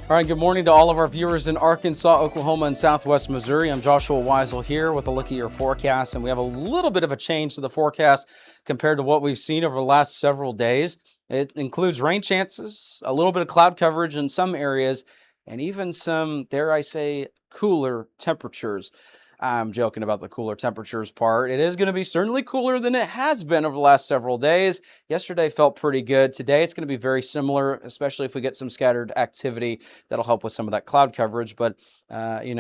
All right, good morning to all of our viewers in Arkansas, Oklahoma, and Southwest Missouri. I'm Joshua Weisel here with a look at your forecast, and we have a little bit of a change to the forecast compared to what we've seen over the last several days. It includes rain chances, a little bit of cloud coverage in some areas, and even some, dare I say, cooler temperatures. I'm joking about the cooler temperatures part. It is going to be certainly cooler than it has been over the last several days. Yesterday felt pretty good. Today it's going to be very similar, especially if we get some scattered activity that'll help with some of that cloud coverage. But, in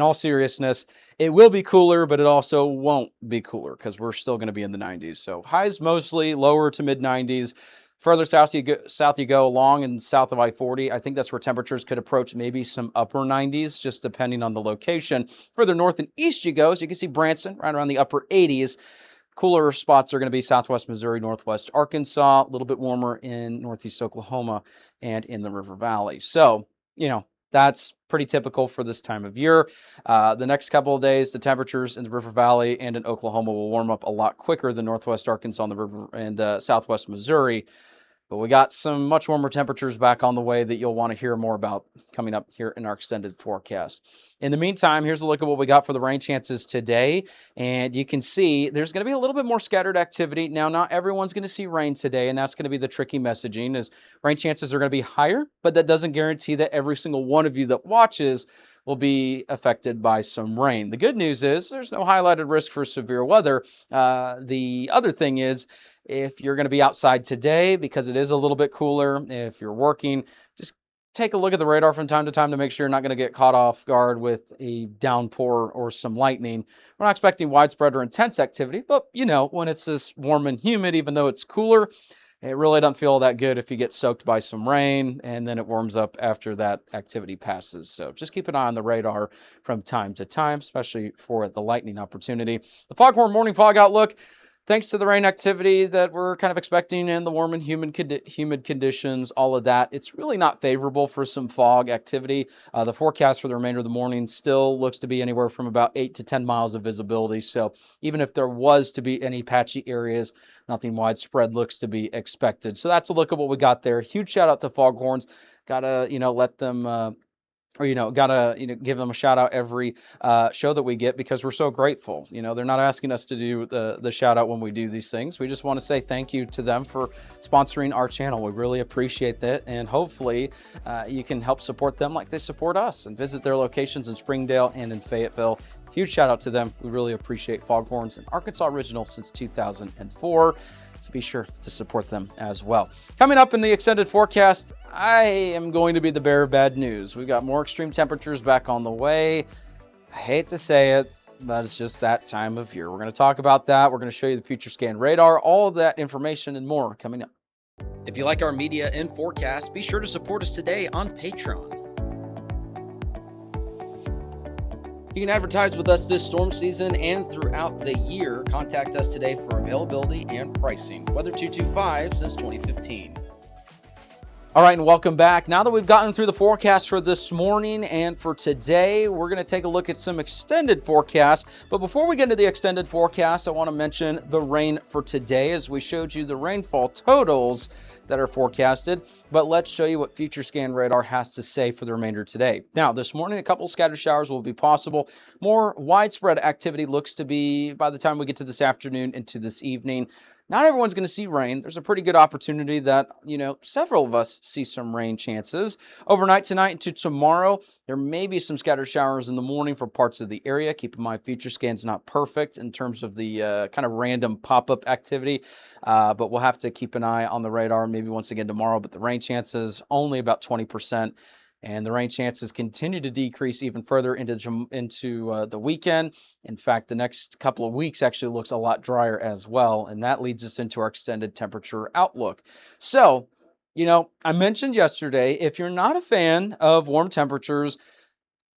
all seriousness, it will be cooler, but it also won't be cooler because we're still going to be in the 90s. So highs mostly lower to mid 90s. Further south you go along and south of I-40, I think that's where temperatures could approach maybe some upper 90s, just depending on the location. Further north and east you go, so you can see Branson right around the upper 80s. Cooler spots are going to be southwest Missouri, northwest Arkansas, a little bit warmer in northeast Oklahoma and in the River Valley. So, that's pretty typical for this time of year. The next couple of days, the temperatures in the River Valley and in Oklahoma will warm up a lot quicker than northwest Arkansas and the river and southwest Missouri. But we got some much warmer temperatures back on the way that you'll want to hear more about coming up here in our extended forecast. In the meantime, here's a look at what we got for the rain chances today. And you can see there's going to be a little bit more scattered activity. Now, not everyone's going to see rain today, and that's going to be the tricky messaging is rain chances are going to be higher, but that doesn't guarantee that every single one of you that watches will be affected by some rain. The good news is there's no highlighted risk for severe weather. The other thing is, if you're going to be outside today, because it is a little bit cooler, if you're working, just take a look at the radar from time to time to make sure you're not going to get caught off guard with a downpour or some lightning. We're not expecting widespread or intense activity, but when it's this warm and humid, even though it's cooler, it really doesn't feel that good if you get soaked by some rain and then it warms up after that activity passes. So just keep an eye on the radar from time to time, especially for the lightning opportunity. The Foghorn Morning Fog Outlook. Thanks to the rain activity that we're kind of expecting and the warm and humid conditions, all of that, it's really not favorable for some fog activity. The forecast for the remainder of the morning still looks to be anywhere from about 8 to 10 miles of visibility. So even if there was to be any patchy areas, nothing widespread looks to be expected. So that's a look at what we got there. Huge shout out to Foghorns. Gotta, let them... give them a shout out every show that we get because we're so grateful. They're not asking us to do the shout out when we do these things. We just want to say thank you to them for sponsoring our channel. We really appreciate that. And hopefully you can help support them like they support us and visit their locations in Springdale and in Fayetteville. Huge shout out to them. We really appreciate Foghorns, an Arkansas original since 2004. So be sure to support them as well. Coming up in the extended forecast, I am going to be the bearer of bad news. We've got more extreme temperatures back on the way. I hate to say it, but it's just that time of year. We're going to talk about that. We're going to show you the future scan radar, all of that information and more coming up. If you like our media and forecast, be sure to support us today on Patreon. You can advertise with us this storm season and throughout the year. Contact us today for availability and pricing. Weather 225 since 2015. All right, and welcome back. Now that we've gotten through the forecast for this morning and for today, we're going to take a look at some extended forecasts. But before we get into the extended forecast, I want to mention the rain for today as we showed you the rainfall totals that are forecasted, but let's show you what Future Scan Radar has to say for the remainder today. Now, this morning, a couple scattered showers will be possible. More widespread activity looks to be by the time we get to this afternoon into this evening. Not everyone's going to see rain. There's a pretty good opportunity that, several of us see some rain chances. Overnight tonight into tomorrow, there may be some scattered showers in the morning for parts of the area. Keep in mind, Future Scan's not perfect in terms of the kind of random pop-up activity, but we'll have to keep an eye on the radar maybe once again tomorrow. But the rain chances, only about 20%. And the rain chances continue to decrease even further into the weekend. In fact, the next couple of weeks actually looks a lot drier as well. And that leads us into our extended temperature outlook. So, I mentioned yesterday, if you're not a fan of warm temperatures,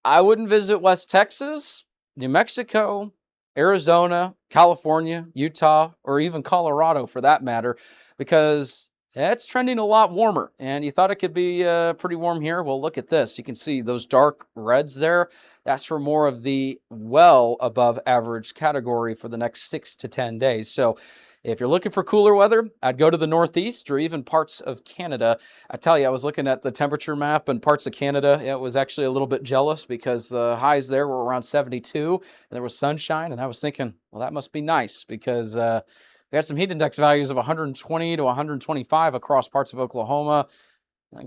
I wouldn't visit West Texas, New Mexico, Arizona, California, Utah, or even Colorado for that matter, because it's trending a lot warmer, and you thought it could be pretty warm here. Well, look at this. You can see those dark reds there. That's for more of the well above average category for the next 6 to 10 days. So If you're looking for cooler weather, I'd go to the Northeast or even parts of Canada. I tell you, I was looking at the temperature map in parts of Canada. It was actually a little bit jealous because the highs there were around 72 and there was sunshine. And I was thinking, well, that must be nice because we had some heat index values of 120 to 125 across parts of Oklahoma,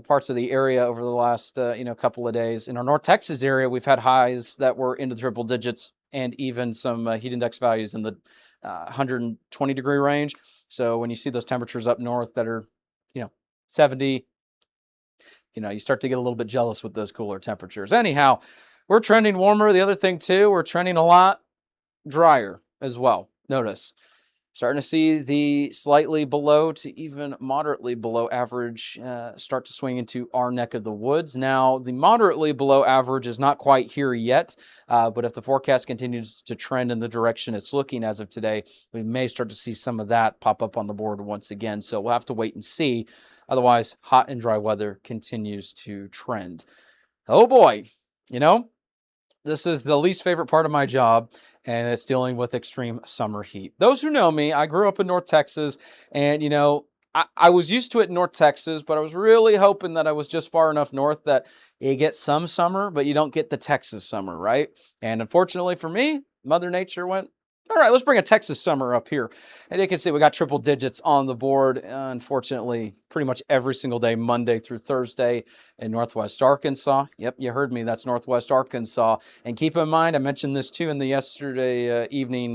parts of the area over the last couple of days. In our North Texas area, we've had highs that were into the triple digits and even some heat index values in the 120 degree range. So when you see those temperatures up north that are 70, you start to get a little bit jealous with those cooler temperatures. Anyhow, we're trending warmer. The other thing too, we're trending a lot drier as well. Notice starting to see the slightly below to even moderately below average start to swing into our neck of the woods. Now, the moderately below average is not quite here yet, but if the forecast continues to trend in the direction it's looking as of today, we may start to see some of that pop up on the board once again. So we'll have to wait and see. Otherwise, hot and dry weather continues to trend. Oh boy, this is the least favorite part of my job, and it's dealing with extreme summer heat. Those who know me, I grew up in North Texas, and, I was used to it in North Texas, but I was really hoping that I was just far enough north that you get some summer, but you don't get the Texas summer, right? And unfortunately for me, Mother Nature went, all right, let's bring a Texas summer up here. And you can see we got triple digits on the board, unfortunately, pretty much every single day, Monday through Thursday in Northwest Arkansas. Yep, you heard me. That's Northwest Arkansas. And keep in mind, I mentioned this too in the yesterday evening,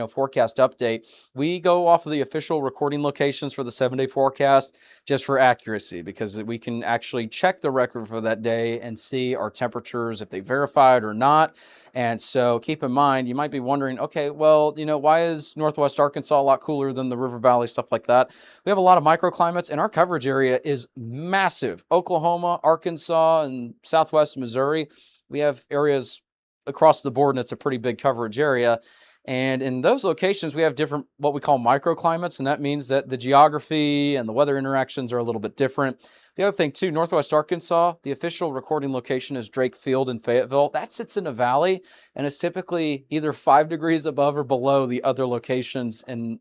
forecast update. We go off of the official recording locations for the 7-day forecast just for accuracy, because we can actually check the record for that day and see our temperatures, if they verified or not. And so keep in mind, you might be wondering, okay, well, why is Northwest Arkansas a lot cooler than the River Valley, stuff like that? We have a lot of microclimates, and our coverage area is massive. Oklahoma, Arkansas, and Southwest Missouri, we have areas across the board, and it's a pretty big coverage area. And in those locations, we have different, what we call microclimates, and that means that the geography and the weather interactions are a little bit different. The other thing too, Northwest Arkansas, the official recording location is Drake Field in Fayetteville. That sits in a valley, and it's typically either 5 degrees above or below the other locations in,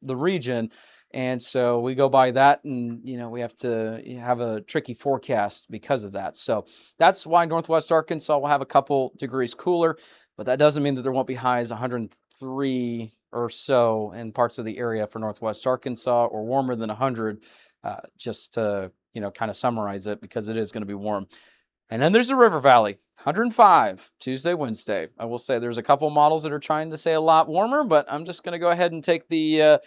the region. And so we go by that, and, we have to have a tricky forecast because of that. So that's why Northwest Arkansas will have a couple degrees cooler, but that doesn't mean that there won't be highs 103 or so in parts of the area for Northwest Arkansas, or warmer than 100, just to, kind of summarize it, because it is going to be warm. And then there's the River Valley, 105 Tuesday, Wednesday. I will say there's a couple models that are trying to say a lot warmer, but I'm just going to go ahead and take the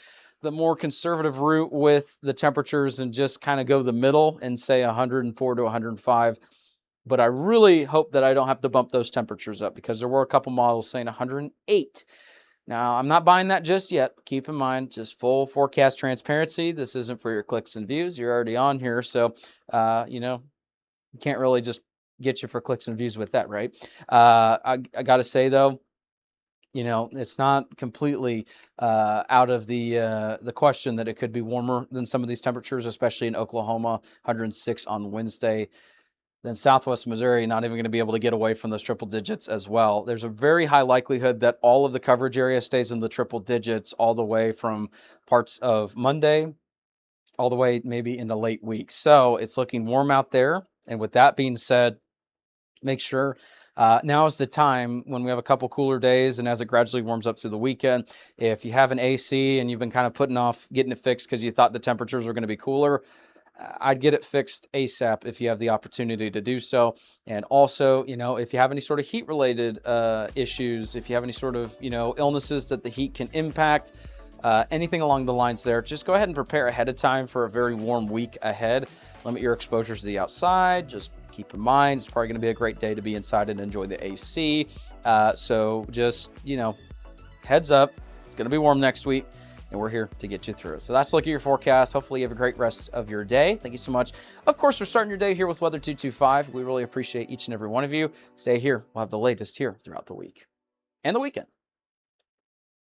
more conservative route with the temperatures and just kind of go the middle and say 104 to 105. But I really hope that I don't have to bump those temperatures up, because there were a couple models saying 108. Now, I'm not buying that just yet. Keep in mind, just full forecast transparency. This isn't for your clicks and views. You're already on here. So, you can't really just get you for clicks and views with that, right? I got to say, though, it's not completely out of the question that it could be warmer than some of these temperatures, especially in Oklahoma, 106 on Wednesday. Then Southwest Missouri, not even going to be able to get away from those triple digits as well. There's a very high likelihood that all of the coverage area stays in the triple digits all the way from parts of Monday, all the way maybe into late week. So it's looking warm out there. And with that being said, make sure now is the time, when we have a couple cooler days and as it gradually warms up through the weekend. If you have an AC and you've been kind of putting off getting it fixed because you thought the temperatures were going to be cooler, I'd get it fixed ASAP if you have the opportunity to do so. And also, if you have any sort of heat related issues, if you have any sort of, illnesses that the heat can impact, anything along the lines there, just go ahead and prepare ahead of time for a very warm week ahead. Limit your exposures to the outside. Just keep in mind, it's probably going to be a great day to be inside and enjoy the AC. So just, heads up, it's going to be warm next week, and we're here to get you through it. So that's a look at your forecast. Hopefully you have a great rest of your day. Thank you so much. Of course, we're starting your day here with Weather 225. We really appreciate each and every one of you. Stay here. We'll have the latest here throughout the week and the weekend.